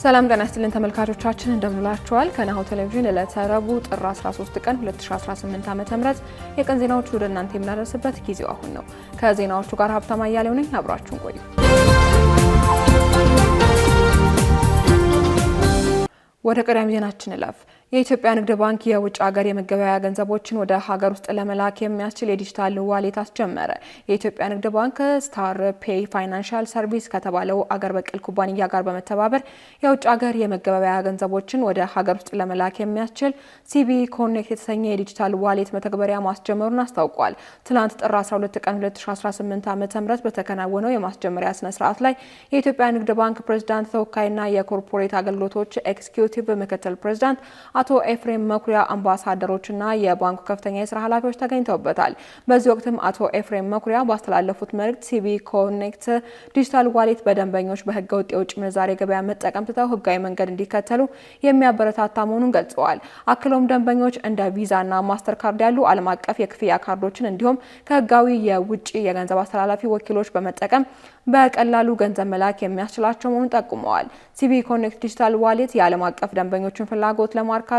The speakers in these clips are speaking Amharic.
ሰላም ጤና ይስጥልን ተመልካቾቻችን እንደምንላችኋል። ከናሁ ቴሌቪዥን ለዕለተ ረቡዕ ጥር 13 ቀን 2018 ዓ.ም የቀን ዜናዎቹ ወደ እናንተ የምናደርስበት ጊዜው አሁን ነው። ከዜናዎቹ ጋር ሀብታማ አያሌው ነኝ። አብራችሁን ቆዩ። ወደ ቀዳሚ ዜናችን እንለፍ። የኢትዮጵያ ንግድ ባንክ የውጭ ሀገር የመገበያያ ገንዘቦችን ወደ ሀገር ውስጥ ለመላክ የሚያስችል የዲጂታል ዋሌት አስጀመረ። የኢትዮጵያ ንግድ ባንክ ስታር ፔይ ፋይናንሻል ሰርቪስ ከተባለው አገር በቀል ኩባንያ ጋር በመተባበር የውጭ ሀገር የመገበያያ ገንዘቦችን ወደ ሀገር ውስጥ ለመላክ የሚያስችል ሲቢ ኮኔክት የተሰኘ የዲጂታል ዋሌት መተግበሪያ ማስጀመሩን አስታውቋል። ትናንት ጥር 12 ቀን 2018 ዓ.ም በተከናወነው የማስጀመሪያ ስነ ስርዓት ላይ የኢትዮጵያ ንግድ ባንክ ፕሬዝዳንት ተወካይና የኮርፖሬት አገልግሎቶች ኤክስኪዩቲቭ ምክትል ፕሬዝዳንት አቶ ኤፍሬም መኩሪያ አምባሳደሮችና የባንኩ ከፍተኛ የስራ ኃላፊዎች ተገኝተውበታል። በዚህ ወቅትም አቶ ኤፍሬም መኩሪያ ባስተላለፉት መልእክት ሲቢ ኮኔክት ዲጂታል ዋሌት በደንበኞች በህገ ወጥ የውጭ ምንዛሬ ገበያ መጠቀም ትተው ህጋዊ መንገድ እንዲከተሉ የሚያበረታታ መሆኑን ገልጸዋል። አክለውም ደንበኞች እንደ ቪዛና ማስተር ካርድ ያሉ ዓለም አቀፍ የክፍያ ካርዶችን እንዲሁም ከህጋዊ የውጭ የገንዘብ አስተላላፊ ወኪሎች በመጠቀም በቀላሉ ገንዘብ መላክ የሚያስችላቸው መሆኑን ጠቁመዋል። ሲቢ ኮኔክት ዲጂታል ዋሌት የዓለም አቀፍ ደንበኞችን ፍላጎት ለማርካትና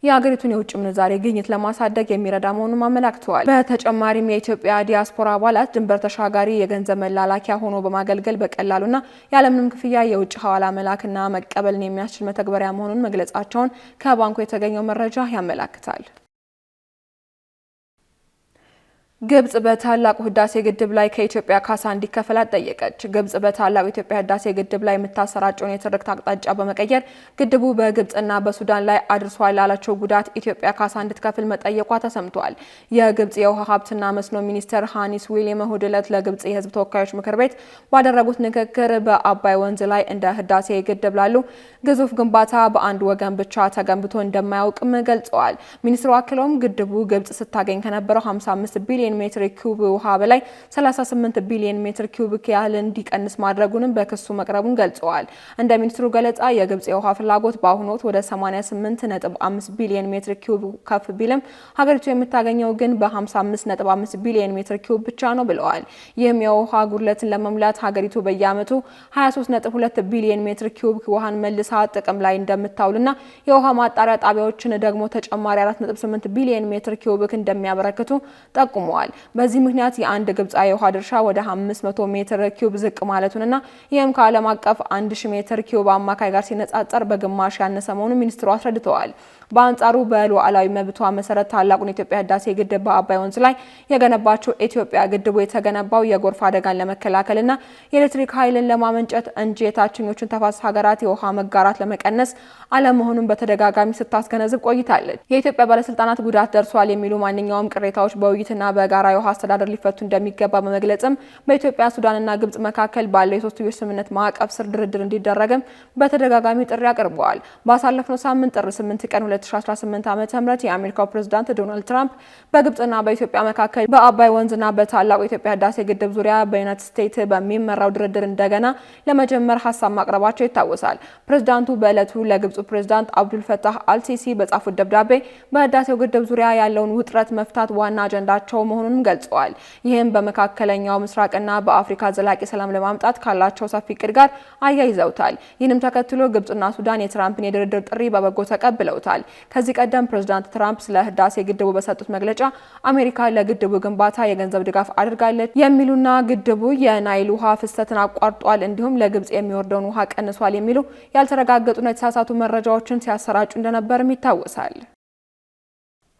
የሀገሪቱን የውጭ ምንዛሬ ግኝት ለማሳደግ የሚረዳ መሆኑን አመላክተዋል። በተጨማሪም የኢትዮጵያ ዲያስፖራ አባላት ድንበር ተሻጋሪ የገንዘብ መላላኪያ ሆኖ በማገልገል በቀላሉና ያለምንም ክፍያ የውጭ ሐዋላ መላክና መቀበልን የሚያስችል መተግበሪያ መሆኑን መግለጻቸውን ከባንኩ የተገኘው መረጃ ያመላክታል። ግብጽ በታላቁ ህዳሴ ግድብ ላይ ከኢትዮጵያ ካሳ እንዲከፈላት ጠየቀች። ግብጽ በታላቁ የኢትዮጵያ ህዳሴ ግድብ ላይ የምታሰራጨውን የትርክት አቅጣጫ በመቀየር ግድቡ በግብጽና በሱዳን ላይ አድርሷል ላላቸው ጉዳት ኢትዮጵያ ካሳ እንድትከፍል መጠየቋ ተሰምቷል። የግብጽ የውሃ ሀብትና መስኖ ሚኒስትር ሃኒስ ዊሊም እሁድ ዕለት ለግብጽ የህዝብ ተወካዮች ምክር ቤት ባደረጉት ንግግር በአባይ ወንዝ ላይ እንደ ህዳሴ ግድብ ላሉ ግዙፍ ግንባታ በአንድ ወገን ብቻ ተገንብቶ እንደማያውቅም ገልጸዋል። ሚኒስትሩ አክለውም ግድቡ ግብጽ ስታገኝ ከነበረው 55 ቢሊዮን ሜትር ኪዩብ ውሃ በላይ 38 ቢሊዮን ሜትር ኪዩብ ያህል እንዲቀንስ ማድረጉንም በክሱ መቅረቡን ገልጸዋል። እንደ ሚኒስትሩ ገለጻ የግብጽ የውሃ ፍላጎት በአሁኑ ወቅት ወደ 88.5 ቢሊዮን ሜትር ኪዩብ ከፍ ቢልም ሀገሪቱ የምታገኘው ግን በ55.5 ቢሊዮን ሜትር ኪዩብ ብቻ ነው ብለዋል። ይህም የውሃ ጉድለትን ለመሙላት ሀገሪቱ በየዓመቱ 23.2 ቢሊዮን ሜትር ኪዩብ ውሃን መልሳ ጥቅም ላይ እንደምታውልና የውሃ ማጣሪያ ጣቢያዎችን ደግሞ ተጨማሪ 4.8 ቢሊዮን ሜትር ኪዩብ እንደሚያበረክቱ ጠቁመዋል። በዚህ ምክንያት የአንድ ግብጻዊ የውሃ ድርሻ ወደ 500 ሜትር ኪዩብ ዝቅ ማለቱንና ይህም ከዓለም አቀፍ 1000 ሜትር ኪዩብ አማካይ ጋር ሲነጻጸር በግማሽ ያነሰ መሆኑን ሚኒስትሩ አስረድተዋል። በአንጻሩ በሉዓላዊ መብቷ መሰረት ታላቁን የኢትዮጵያ ህዳሴ ግድብ በአባይ ወንዝ ላይ የገነባቸው ኢትዮጵያ ግድቡ የተገነባው የጎርፍ አደጋን ለመከላከልና የኤሌክትሪክ ኃይልን ለማመንጨት እንጂ የታችኞቹን ተፋሰስ ሀገራት የውሃ መጋራት ለመቀነስ አለመሆኑን በተደጋጋሚ ስታስገነዝብ ቆይታለች። የኢትዮጵያ ባለስልጣናት ጉዳት ደርሷል የሚሉ ማንኛውም ቅሬታዎች በውይይትና በጋራ የውሃ አስተዳደር ሊፈቱ እንደሚገባ በመግለጽም በኢትዮጵያ ሱዳንና ግብጽ መካከል ባለው የሶስትዮሽ ስምምነት ማዕቀፍ ስር ድርድር እንዲደረግም በተደጋጋሚ ጥሪ አቅርበዋል። ባሳለፍነው ሳምንት ጥር 8 ቀን 2018 ዓ.ም የአሜሪካው ፕሬዝዳንት ዶናልድ ትራምፕ በግብጽና በኢትዮጵያ መካከል በአባይ ወንዝና በታላቁ የኢትዮጵያ ህዳሴ ግድብ ዙሪያ በዩናይትድ ስቴትስ በሚመራው ድርድር እንደገና ለመጀመር ሀሳብ ማቅረባቸው ይታወሳል። ፕሬዝዳንቱ በዕለቱ ለግብጹ ፕሬዝዳንት አብዱል ፈታህ አልሲሲ በጻፉት ደብዳቤ በህዳሴው ግድብ ዙሪያ ያለውን ውጥረት መፍታት ዋና አጀንዳቸው መሆኑንም ገልጸዋል። ይህም በመካከለኛው ምስራቅና በአፍሪካ ዘላቂ ሰላም ለማምጣት ካላቸው ሰፊ እቅድ ጋር አያይዘውታል። ይህንም ተከትሎ ግብጽና ሱዳን የትራምፕን የድርድር ጥሪ በበጎ ተቀብለውታል። ከዚህ ቀደም ፕሬዝዳንት ትራምፕ ስለ ህዳሴ ግድቡ በሰጡት መግለጫ አሜሪካ ለግድቡ ግንባታ የገንዘብ ድጋፍ አድርጋለች የሚሉና ግድቡ የናይል ውሃ ፍሰትን አቋርጧል እንዲሁም ለግብጽ የሚወርደውን ውሃ ቀንሷል የሚሉ ያልተረጋገጡና የተሳሳቱ መረጃዎችን ሲያሰራጩ እንደነበርም ይታወሳል።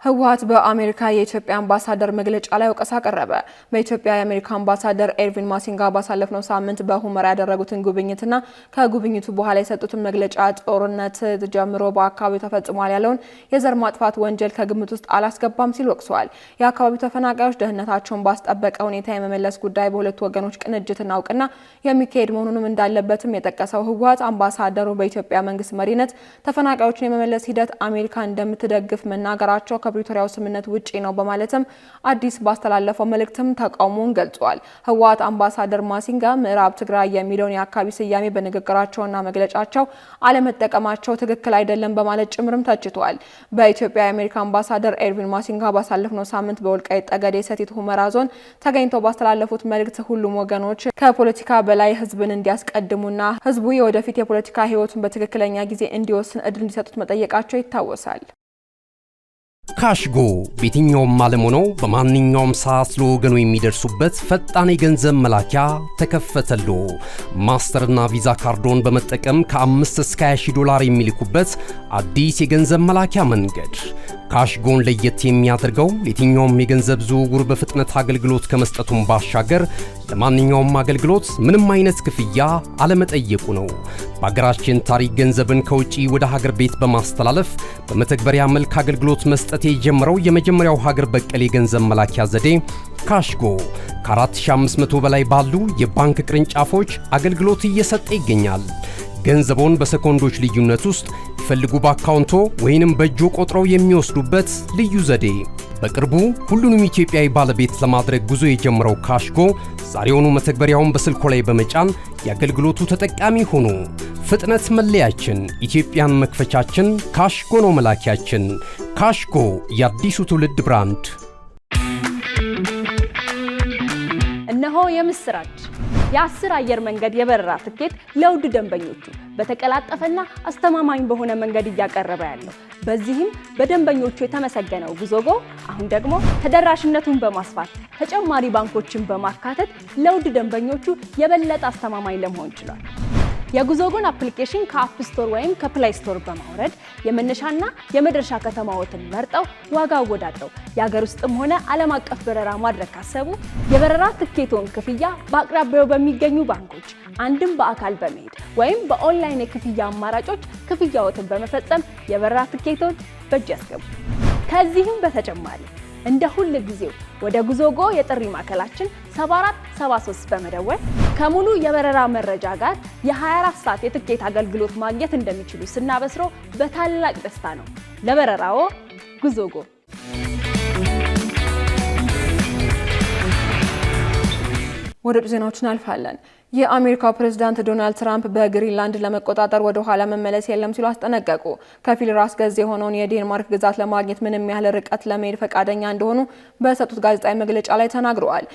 ህወሓት በአሜሪካ የኢትዮጵያ አምባሳደር መግለጫ ላይ ወቀሳ ቀረበ። በኢትዮጵያ የአሜሪካ አምባሳደር ኤርቪን ማሲንጋ ባሳለፍነው ሳምንት በሁመራ ያደረጉትን ጉብኝትና ከጉብኝቱ በኋላ የሰጡትን መግለጫ ጦርነት ጀምሮ በአካባቢው ተፈጽሟል ያለውን የዘር ማጥፋት ወንጀል ከግምት ውስጥ አላስገባም ሲል ወቅሰዋል። የአካባቢው ተፈናቃዮች ደህንነታቸውን ባስጠበቀ ሁኔታ የመመለስ ጉዳይ በሁለቱ ወገኖች ቅንጅትና እውቅና የሚካሄድ መሆኑንም እንዳለበትም የጠቀሰው ህወሓት አምባሳደሩ በኢትዮጵያ መንግስት መሪነት ተፈናቃዮችን የመመለስ ሂደት አሜሪካ እንደምትደግፍ መናገራቸው ከፕሪቶሪያው ስምምነት ውጪ ነው በማለትም አዲስ ባስተላለፈው መልእክትም ተቃውሞውን ገልጿል። ህወሓት አምባሳደር ማሲንጋ ምዕራብ ትግራይ የሚለውን የአካባቢ ስያሜ በንግግራቸውና መግለጫቸው አለመጠቀማቸው ትክክል አይደለም በማለት ጭምርም ተችቷል። በኢትዮጵያ የአሜሪካ አምባሳደር ኤርቪን ማሲንጋ ባሳለፍነው ሳምንት በወልቃይት ጠገዴ ሰቲት ሁመራ ዞን ተገኝተው ባስተላለፉት መልእክት ሁሉም ወገኖች ከፖለቲካ በላይ ህዝብን እንዲያስቀድሙና ህዝቡ የወደፊት የፖለቲካ ህይወቱን በትክክለኛ ጊዜ እንዲወስን እድል እንዲሰጡት መጠየቃቸው ይታወሳል። ካሽጎ በየትኛውም ዓለም ሆነው በማንኛውም ሰዓት ለወገኑ የሚደርሱበት ፈጣን የገንዘብ መላኪያ ተከፈተሎ። ማስተርና ቪዛ ካርዶን በመጠቀም ከ5 እስከ 20 ዶላር የሚልኩበት አዲስ የገንዘብ መላኪያ መንገድ። ካሽጎን ለየት የሚያደርገው የትኛውም የገንዘብ ዝውውር በፍጥነት አገልግሎት ከመስጠቱም ባሻገር ለማንኛውም አገልግሎት ምንም አይነት ክፍያ አለመጠየቁ ነው። በሀገራችን ታሪክ ገንዘብን ከውጪ ወደ ሀገር ቤት በማስተላለፍ በመተግበሪያ መልክ አገልግሎት መስጠት የጀመረው የመጀመሪያው ሀገር በቀል የገንዘብ መላኪያ ዘዴ ካሽጎ ከ4500 በላይ ባሉ የባንክ ቅርንጫፎች አገልግሎት እየሰጠ ይገኛል። ገንዘቦን በሰኮንዶች ልዩነት ውስጥ ይፈልጉ በአካውንቶ ወይንም በእጆ ቆጥረው የሚወስዱበት ልዩ ዘዴ። በቅርቡ ሁሉንም ኢትዮጵያዊ ባለቤት ለማድረግ ጉዞ የጀመረው ካሽጎ ዛሬውኑ መተግበሪያውን በስልኮ ላይ በመጫን የአገልግሎቱ ተጠቃሚ ሆኑ። ፍጥነት መለያችን፣ ኢትዮጵያን መክፈቻችን፣ ካሽጎ ነው መላኪያችን። ካሽጎ የአዲሱ ትውልድ ብራንድ። እነሆ የምስራች! የ10 አየር መንገድ የበረራ ትኬት ለውድ ደንበኞቹ በተቀላጠፈና አስተማማኝ በሆነ መንገድ እያቀረበ ያለው። በዚህም በደንበኞቹ የተመሰገነው ጉዞጎ አሁን ደግሞ ተደራሽነቱን በማስፋት ተጨማሪ ባንኮችን በማካተት ለውድ ደንበኞቹ የበለጠ አስተማማኝ ለመሆን ችሏል። የጉዞጎን አፕሊኬሽን ከአፕ ስቶር ወይም ከፕላይ ስቶር በማውረድ የመነሻና የመድረሻ ከተማዎትን መርጠው ዋጋ አወዳድረው የሀገር ውስጥም ሆነ ዓለም አቀፍ በረራ ማድረግ ካሰቡ የበረራ ትኬቶን ክፍያ በአቅራቢያው በሚገኙ ባንኮች አንድም በአካል በመሄድ ወይም በኦንላይን የክፍያ አማራጮች ክፍያዎትን በመፈጸም የበረራ ትኬቶን በእጅ ያስገቡ። ከዚህም በተጨማሪ እንደ ሁል ጊዜው ወደ ጉዞጎ የጥሪ ማዕከላችን 7473 በመደወል ከሙሉ የበረራ መረጃ ጋር የ24 ሰዓት የትኬት አገልግሎት ማግኘት እንደሚችሉ ስናበስሮ በታላቅ ደስታ ነው። ለበረራዎ ጉዞጎ። ወደ ዜናዎችን አልፋለን። የአሜሪካው ፕሬዝዳንት ዶናልድ ትራምፕ በግሪንላንድ ለመቆጣጠር ወደ ኋላ መመለስ የለም ሲሉ አስጠነቀቁ። ከፊል ራስ ገዝ የሆነውን የዴንማርክ ግዛት ለማግኘት ምንም ያህል ርቀት ለመሄድ ፈቃደኛ እንደሆኑ በሰጡት ጋዜጣዊ መግለጫ ላይ ተናግረዋል።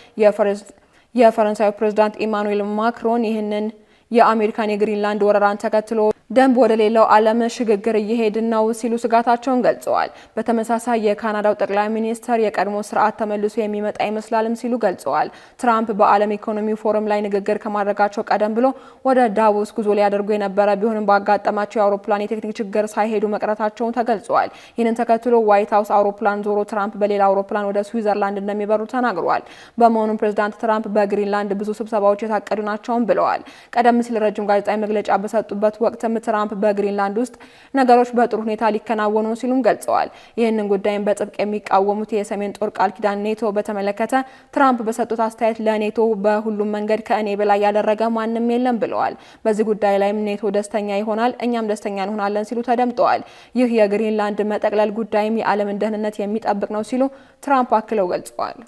የፈረንሳዩ ፕሬዝዳንት ኢማኑኤል ማክሮን ይህንን የአሜሪካን የግሪንላንድ ወረራን ተከትሎ ደንብ ወደ ሌላው ዓለም ሽግግር እየሄድን ነው ሲሉ ስጋታቸውን ገልጸዋል። በተመሳሳይ የካናዳው ጠቅላይ ሚኒስትር የቀድሞ ስርዓት ተመልሶ የሚመጣ ይመስላልም ሲሉ ገልጸዋል። ትራምፕ በዓለም ኢኮኖሚ ፎረም ላይ ንግግር ከማድረጋቸው ቀደም ብሎ ወደ ዳቮስ ጉዞ ሊያደርጉ የነበረ ቢሆንም ባጋጠማቸው የአውሮፕላን የቴክኒክ ችግር ሳይሄዱ መቅረታቸውን ተገልጿል። ይህንን ተከትሎ ዋይት ሀውስ አውሮፕላን ዞሮ ትራምፕ በሌላ አውሮፕላን ወደ ስዊዘርላንድ እንደሚበሩ ተናግረዋል። በመሆኑም ፕሬዝዳንት ትራምፕ በግሪንላንድ ብዙ ስብሰባዎች የታቀዱ ናቸውም ብለዋል። ቀደም ሲል ረጅም ጋዜጣዊ መግለጫ በሰጡበት ወቅት ትራምፕ በግሪንላንድ ውስጥ ነገሮች በጥሩ ሁኔታ ሊከናወኑ ሲሉም ገልጸዋል። ይህንን ጉዳይም በጥብቅ የሚቃወሙት የሰሜን ጦር ቃል ኪዳን ኔቶ በተመለከተ ትራምፕ በሰጡት አስተያየት ለኔቶ በሁሉም መንገድ ከእኔ በላይ ያደረገ ማንም የለም ብለዋል። በዚህ ጉዳይ ላይም ኔቶ ደስተኛ ይሆናል፣ እኛም ደስተኛ እንሆናለን ሲሉ ተደምጠዋል። ይህ የግሪንላንድ መጠቅለል ጉዳይም የዓለምን ደህንነት የሚጠብቅ ነው ሲሉ ትራምፕ አክለው ገልጸዋል።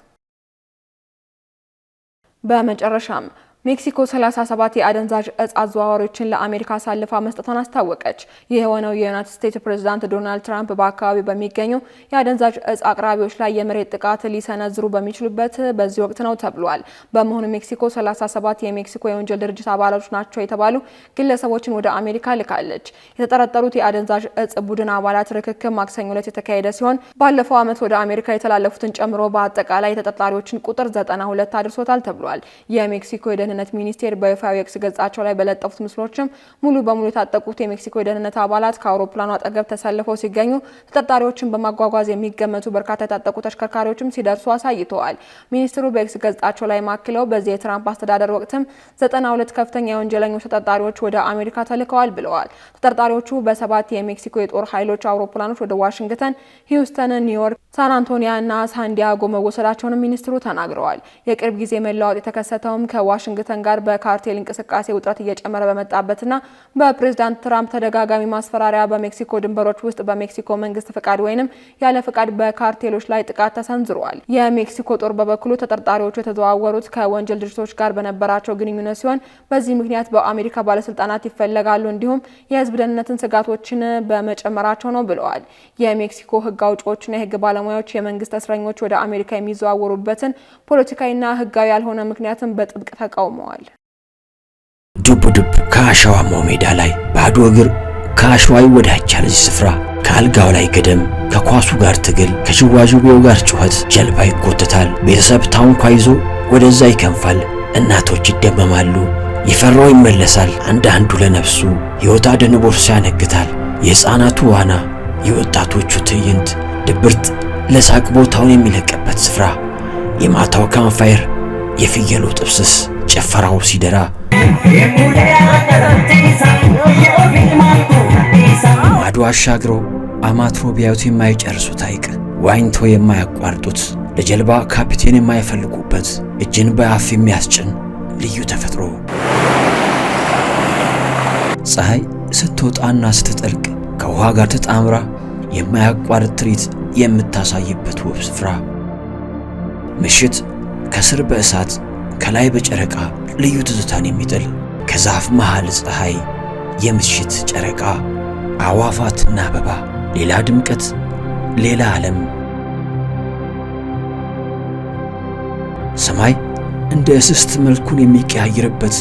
በመጨረሻም ሜክሲኮ 37 የአደንዛዥ እጽ አዘዋዋሪዎችን ለአሜሪካ አሳልፋ መስጠቷን አስታወቀች። ይህ የሆነው የዩናይትድ ስቴትስ ፕሬዝዳንት ዶናልድ ትራምፕ በአካባቢው በሚገኙ የአደንዛዥ እጽ አቅራቢዎች ላይ የመሬት ጥቃት ሊሰነዝሩ በሚችሉበት በዚህ ወቅት ነው ተብሏል። በመሆኑ ሜክሲኮ 37 የሜክሲኮ የወንጀል ድርጅት አባላቶች ናቸው የተባሉ ግለሰቦችን ወደ አሜሪካ ልካለች። የተጠረጠሩት የአደንዛዥ እጽ ቡድን አባላት ርክክብ ማክሰኞ ዕለት የተካሄደ ሲሆን ባለፈው ዓመት ወደ አሜሪካ የተላለፉትን ጨምሮ በአጠቃላይ የተጠርጣሪዎችን ቁጥር 92 አድርሶታል ተብሏል። የሜክሲኮ የደህንነት ሚኒስቴር በይፋዊ የኤክስ ገጻቸው ላይ በለጠፉት ምስሎችም ሙሉ በሙሉ የታጠቁት የሜክሲኮ የደህንነት አባላት ከአውሮፕላኑ አጠገብ ተሰልፈው ሲገኙ ተጠርጣሪዎችን በማጓጓዝ የሚገመቱ በርካታ የታጠቁ ተሽከርካሪዎችም ሲደርሱ አሳይተዋል። ሚኒስትሩ በኤክስ ገጻቸው ላይ ማክለው በዚህ የትራምፕ አስተዳደር ወቅትም 92 ከፍተኛ የወንጀለኞች ተጠርጣሪዎች ወደ አሜሪካ ተልከዋል ብለዋል። ተጠርጣሪዎቹ በ7 የሜክሲኮ የጦር ኃይሎች አውሮፕላኖች ወደ ዋሽንግተን፣ ሂውስተን፣ ኒውዮርክ፣ ሳን አንቶኒዮ እና ሳንዲያጎ መወሰዳቸውን ሚኒስትሩ ተናግረዋል። የቅርብ ጊዜ መለዋወጥ የተከሰተውም ከዋሽንግተን ከዋሽንግተን ጋር በካርቴል እንቅስቃሴ ውጥረት እየጨመረ በመጣበትና በፕሬዝዳንት ትራምፕ ተደጋጋሚ ማስፈራሪያ በሜክሲኮ ድንበሮች ውስጥ በሜክሲኮ መንግስት ፍቃድ ወይንም ያለ ፍቃድ በካርቴሎች ላይ ጥቃት ተሰንዝሯል። የሜክሲኮ ጦር በበኩሉ ተጠርጣሪዎቹ የተዘዋወሩት ከወንጀል ድርጅቶች ጋር በነበራቸው ግንኙነት ሲሆን በዚህ ምክንያት በአሜሪካ ባለስልጣናት ይፈለጋሉ እንዲሁም የህዝብ ደህንነትን ስጋቶችን በመጨመራቸው ነው ብለዋል። የሜክሲኮ ህግ አውጪዎችና የህግ ባለሙያዎች የመንግስት እስረኞች ወደ አሜሪካ የሚዘዋወሩበትን ፖለቲካዊና ህጋዊ ያልሆነ ምክንያትን በጥብቅ ተቃውመዋል። ዱብ ዱብ ከአሸዋማው ሜዳ ላይ ባዶ እግር ከአሸዋ ይወዳጃል። እዚህ ስፍራ ከአልጋው ላይ ገደም፣ ከኳሱ ጋር ትግል፣ ከሽዋዥቤው ጋር ጩኸት፣ ጀልባ ይጎተታል። ቤተሰብ ታንኳ ይዞ ወደዛ ይከንፋል። እናቶች ይደመማሉ። ይፈራው ይመለሳል። አንዳንዱ ለነፍሱ ሕይወት አድን ቦርሳ ያነግታል። የሕፃናቱ ዋና፣ የወጣቶቹ ትዕይንት፣ ድብርት ለሳቅ ቦታውን የሚለቅበት ስፍራ፣ የማታው ካምፋየር፣ የፍየሉ ጥብስስ፣ ጭፈራው ሲደራ ማዶ አሻግረው አማትሮ ቢያዩት የማይጨርሱት ሐይቅ፣ ዋኝቶ የማያቋርጡት፣ ለጀልባ ካፒቴን የማይፈልጉበት፣ እጅን በአፍ የሚያስጭን ልዩ ተፈጥሮ፣ ፀሐይ ስትወጣና ስትጠልቅ ከውሃ ጋር ተጣምራ የማያቋርጥ ትርኢት የምታሳይበት ውብ ስፍራ፣ ምሽት ከስር በእሳት ከላይ በጨረቃ ልዩ ትዝታን የሚጥል ከዛፍ መሃል ፀሐይ፣ የምሽት ጨረቃ፣ አዋፋትና አበባ፣ ሌላ ድምቀት፣ ሌላ ዓለም። ሰማይ እንደ እስስት መልኩን የሚቀያየርበት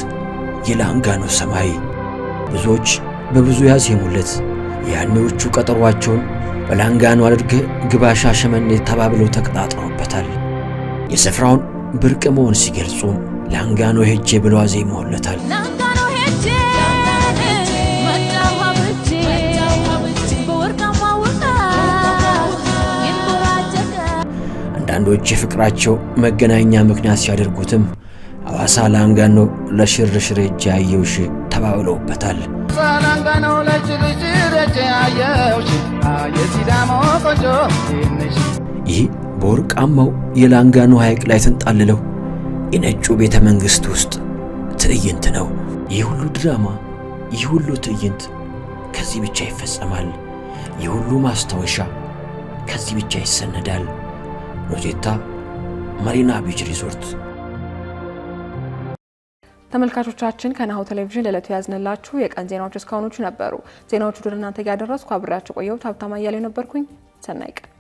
የላንጋኖ ሰማይ ብዙዎች በብዙ ያዜሙለት። ያኔዎቹ ቀጠሯቸውን በላንጋኖ አድርገህ ግባ ሻሸመኔ ተባብለው ተቀጣጥረውበታል። የስፍራውን ብርቅ መሆን ሲገልጹ ላንጋኖ ሄጄ ብለው አዜመውለታል። አንዳንዶች የፍቅራቸው መገናኛ ምክንያት ሲያደርጉትም ሐዋሳ ላንጋኖ ለሽርሽር ሄጄ አየውሽ ተባብለውበታል። ይህ በወርቃማው የላንጋኖ ሐይቅ ላይ ተንጣልለው የነጩ ቤተ መንግሥት ውስጥ ትዕይንት ነው። ይህ ሁሉ ድራማ፣ ይህ ሁሉ ትዕይንት ከዚህ ብቻ ይፈጸማል። ይህ ሁሉ ማስታወሻ ከዚህ ብቻ ይሰነዳል። ኖዜታ ማሪና ቢች ሪዞርት። ተመልካቾቻችን ከናሁ ቴሌቪዥን ለዕለቱ ያዝንላችሁ የቀን ዜናዎች እስካሁኖቹ ነበሩ። ዜናዎቹ ወደ እናንተ ያደረስኩ አብሬያችሁ ቆየሁት። ሀብታማ እያሌው ነበርኩኝ። ሰናይ ቀን።